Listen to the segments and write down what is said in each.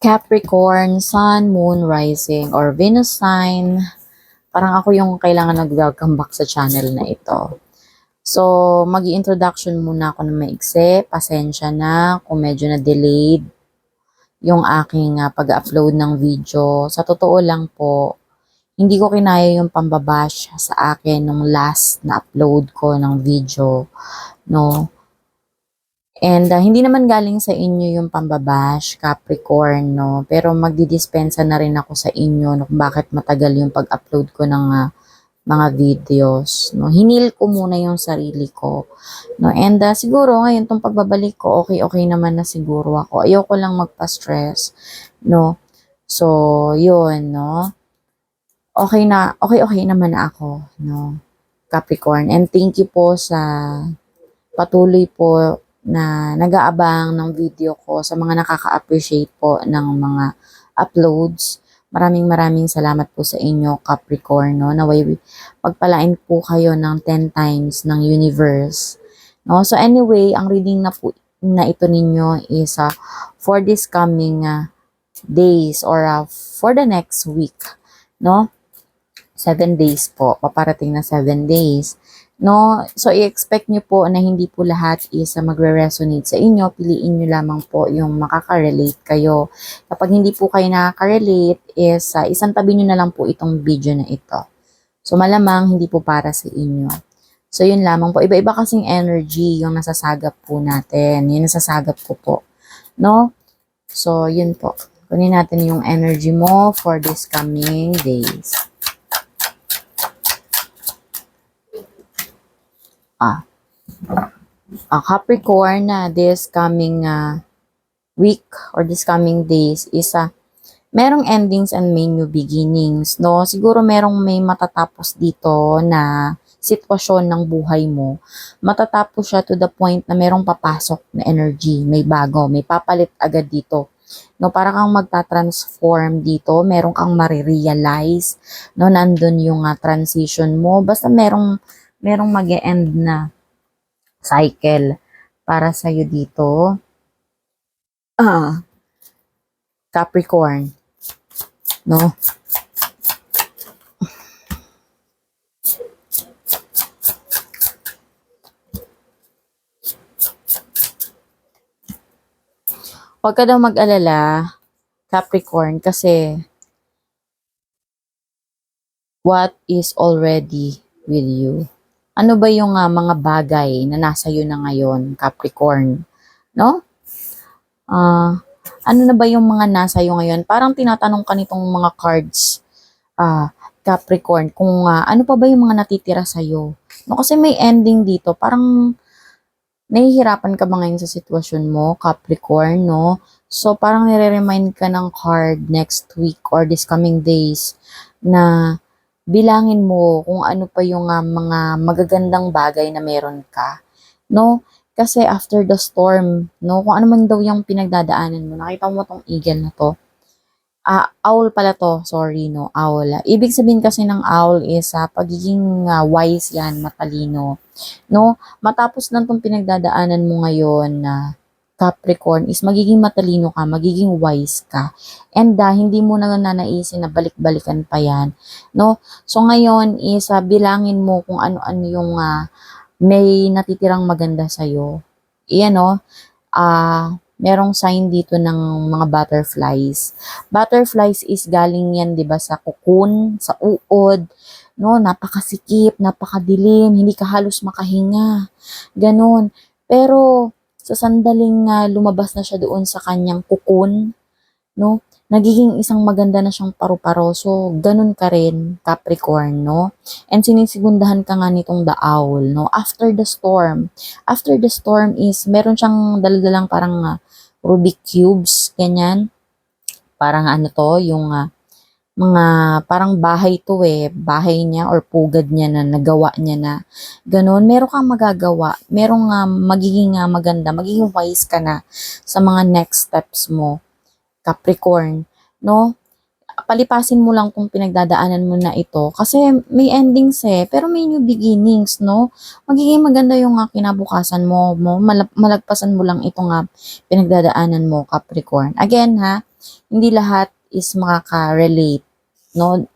Capricorn, Sun, Moon, Rising, or Venus sign. Parang ako yung kailangan nag-welcome back sa channel na ito. So, mag-introduction muna ako ng maikse. Pasensya na kung medyo na-delayed yung aking pag-upload ng video. Sa totoo lang po, hindi ko kinaya yung pambabash sa akin nung last na upload ko ng video, no? And hindi naman galing sa inyo yung pambabash, Capricorn, no? Pero magdidispensa na rin ako sa inyo no, kung bakit matagal yung pag-upload ko ng mga videos, no? Hinil ko muna yung sarili ko, no? And siguro ngayon tong pagbabalik ko, okay naman na siguro ako. Ayoko lang magpa-stress, no? So, yun, no? Okay naman na ako, no? Capricorn. And thank you po sa patuloy po na nag-aabang ng video ko, sa mga nakaka-appreciate po ng mga uploads. Maraming salamat po sa inyo, Capricorn, no? Naway pagpalain po kayo ng 10 times ng universe, no? So anyway, ang reading na po na ito ninyo is for this coming days or for the next week, no? 7 days po, paparating na 7 days. No, so i-expect nyo po na hindi po lahat is magre-resonate sa inyo. Piliin nyo lamang po yung makaka-relate kayo. Kapag hindi po kayo nakaka-relate is isang tabi nyo na lang po itong video na ito. So malamang hindi po para sa inyo. So yun lamang po. Iba-iba kasing energy yung nasasagap po natin. Yung nasasagap ko po. No? So yun po. Kunin natin yung energy mo for this coming days. Capricorn na this coming week or this coming days is merong endings and may new beginnings, no? Siguro may matatapos dito na sitwasyon ng buhay mo. Matatapos siya to the point na merong papasok na energy, may bago, may papalit agad dito. No, para kang magta-transform dito, merong kang marirealize, no, nandun yung transition mo. Basta merong mag-e-end na cycle para sa'yo dito. Capricorn. No? Huwag ka daw mag-alala, Capricorn, kasi what is already with you? Ano ba yung mga bagay na nasa iyo na ngayon, Capricorn? No? Ano na ba yung mga nasa iyo ngayon? Parang tinatanong ka nitong mga cards, Capricorn, kung ano pa ba yung mga natitira sa iyo. No, kasi may ending dito. Parang nahihirapan ka ba ngayon sa sitwasyon mo, Capricorn, no? So, parang nire-remind ka ng card next week or this coming days na bilangin mo kung ano pa yung mga magagandang bagay na meron ka, no? Kasi after the storm, no, kung ano man daw yung pinagdadaanan mo, nakita mo tong eagle na to. Owl pala to, sorry, no, owl. Ibig sabihin kasi ng owl is pagiging wise yan, matalino, no? Matapos lang tong pinagdadaanan mo ngayon na Capricorn is magiging matalino ka, magiging wise ka. And hindi mo na nanaisin na balik-balikan pa yan, no? So ngayon is bilangin mo kung ano-ano yung may natitirang maganda sa'yo. Iyan, no? Merong sign dito ng mga butterflies. Butterflies is galing yan, 'di ba, sa cocoon, sa uod, no? Napakasikip, napakadilim, hindi ka halos makahinga. Ganon. Pero sa sandaling lumabas na siya doon sa kanyang cocoon, no? Nagiging isang maganda na siyang paru-paro. So, ganun ka rin, Capricorn, no? And sinisigundahan ka nga nitong the owl, no? After the storm. After the storm is, meron siyang daladalang parang Rubik cubes, ganyan. Parang ano to, yung mga parang bahay to bahay niya or pugad niya na nagawa niya na ganun, meron kang magagawa, merong magiging maganda, magiging wise ka na sa mga next steps mo, Capricorn, no? Palipasin mo lang kung pinagdadaanan mo na ito kasi may endings pero may new beginnings, no? Magiging maganda yung kinabukasan mo, malagpasan mo lang itong pinagdadaanan mo, Capricorn. Again, hindi lahat is makaka-relate, no?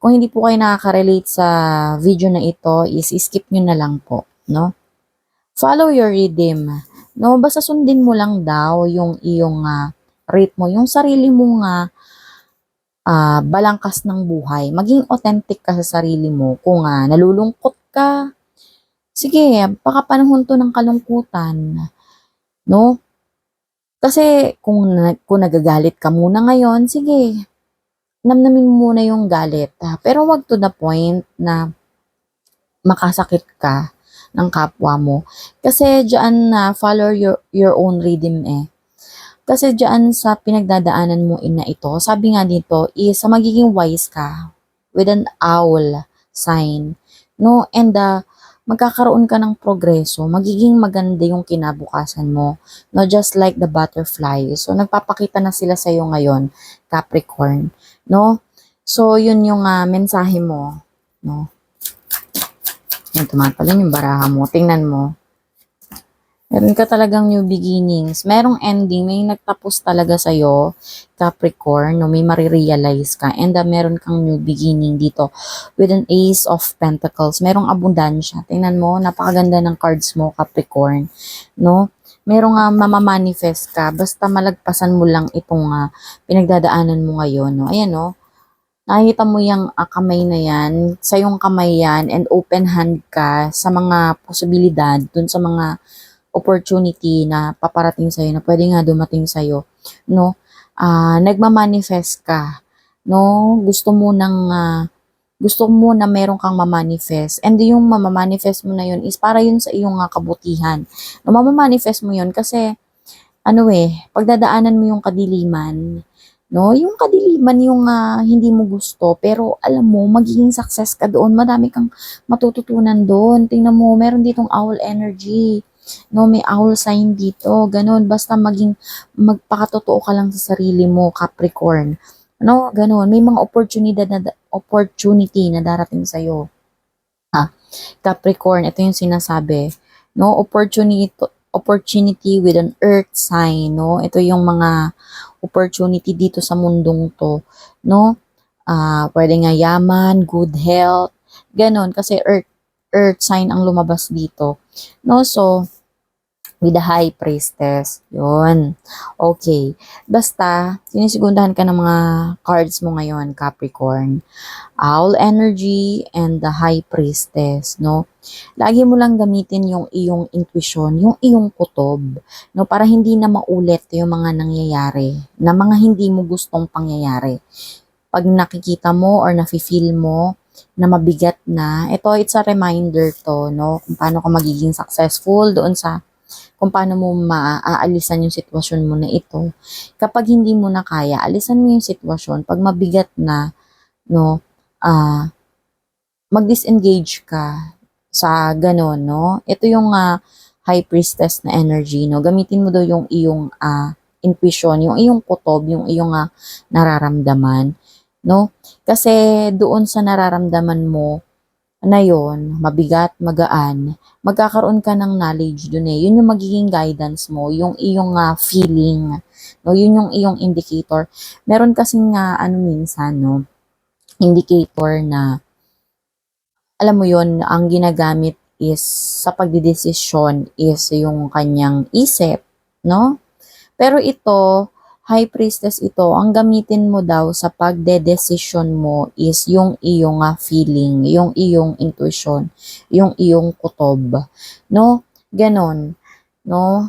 Kung hindi po kayo nakaka-relate sa video na ito, is skip nyo na lang po, no? Follow your rhythm, no? Basta sundin mo lang daw yung iyong ritmo, yung sarili mong balangkas ng buhay. Maging authentic ka sa sarili mo. Kung nalulungkot ka, sige, baka panahon to ng kalungkutan, no? Kasi kung nagagalit ka muna ngayon, sige, namnamin mo muna yung galit. Pero wag to the point na makasakit ka ng kapwa mo. Kasi diyan na follow your own rhythm eh. Kasi diyan sa pinagdadaanan mo na ito, sabi nga dito is magiging wise ka with an owl sign. No? And magkakaroon ka ng progreso, magiging maganda yung kinabukasan mo. No? Just like the butterfly. So, nagpapakita na sila sa iyo ngayon, Capricorn. No? So, yun yung mensahe mo. No? Yan, tumatalon yung baraha mo. Tingnan mo. Meron ka talagang new beginnings. Merong ending. May nagtapos talaga sa'yo, Capricorn. No? May marirealize ka. And meron kang new beginning dito. With an Ace of Pentacles. Merong abundansya. Tingnan mo, napakaganda ng cards mo, Capricorn. No? Merong mamamanifest ka. Basta malagpasan mo lang itong pinagdadaanan mo ngayon. No? Ayan, no? Nakikita mo yung kamay na yan, sa yung kamay yan, and open hand ka sa mga posibilidad, dun sa mga opportunity na paparating sa'yo, na pwede nga dumating sa'yo, no? Nagmamanifest ka, no? Gusto mo na meron kang mamanifest, and yung mamamanifest mo na yun is para yun sa iyong kabutihan. No, mamamanifest mo yun kasi, pagdadaanan mo yung kadiliman, no? Yung kadiliman yung hindi mo gusto, pero alam mo, magiging success ka doon. Madami kang matututunan doon. Tingnan mo, meron ditong owl energy. No, may owl sign dito. Ganon, basta magpakatotoo ka lang sa sarili mo, Capricorn. No, ganon. May mga opportunity na darating sa'yo. Capricorn, ito yung sinasabi. No, opportunity with an earth sign, no? Ito yung mga opportunity dito sa mundong to, no? Pwede nga yaman, good health, ganon, kasi earth sign ang lumabas dito, no? So, with the high priestess, yun. Okay. Basta, sinisigundahan ka ng mga cards mo ngayon, Capricorn. Owl energy and the high priestess, no? Lagi mo lang gamitin yung iyong intuition, yung iyong kutob, no? Para hindi na maulit yung mga nangyayari, na mga hindi mo gustong pangyayari. Pag nakikita mo or nafe-feel mo na mabigat na, it's a reminder to, no? Kung paano ka magiging successful doon sa kung paano mo maaalisan yung sitwasyon mo na ito. Kapag hindi mo na kaya, alisan mo yung sitwasyon. Pag mabigat na, no, mag-disengage ka sa ganon, no? Ito yung high priestess na energy, no? Gamitin mo daw yung iyong intuition, yung iyong kutob, yung iyong nararamdaman, no? Kasi doon sa nararamdaman mo na yon, mabigat, magaan, magkakaroon ka ng knowledge dun eh. Yun yung magiging guidance mo, yung iyong feeling, no? Yun yung iyong indicator. Meron kasing minsan, no? Indicator na, alam mo yon, ang ginagamit is sa pagdidesisyon is yung kanyang isip, no? Pero ito, high priestess ito, ang gamitin mo daw sa pagdedesisyon mo is yung iyong feeling, yung iyong intuition, yung iyong kutob, no? Ganon, no?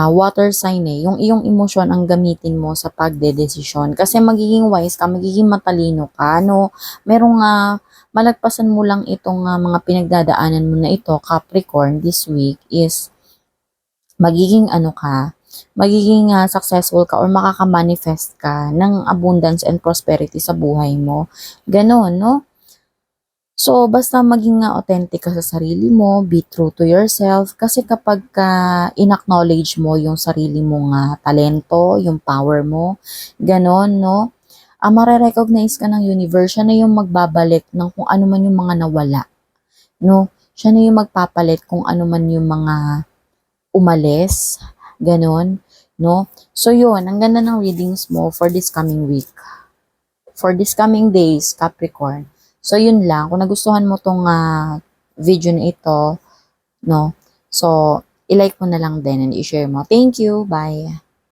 Water sign eh, yung iyong emosyon ang gamitin mo sa pagdedesisyon. Kasi magiging wise ka, magiging matalino ka, no? Merong malagpasan mo lang itong mga pinagdadaanan mo na ito, Capricorn, this week is magiging magiging successful ka or makaka-manifest ka ng abundance and prosperity sa buhay mo. Ganon, no? So, basta maging authentic ka sa sarili mo, be true to yourself, kasi kapag in-acknowledge mo yung sarili mong talento, yung power mo, ganon, no? Mare-recognize ka ng universe, siya na yung magbabalik ng kung ano man yung mga nawala, no? Siya na yung magpapalit kung ano man yung mga umalis, ganon. no? So yun, ang ganda ng readings mo for this coming week. For this coming days, Capricorn. So yun lang, kung nagustuhan mo tong video na ito, no? So, i-like mo na lang din and i-share mo. Thank you. Bye.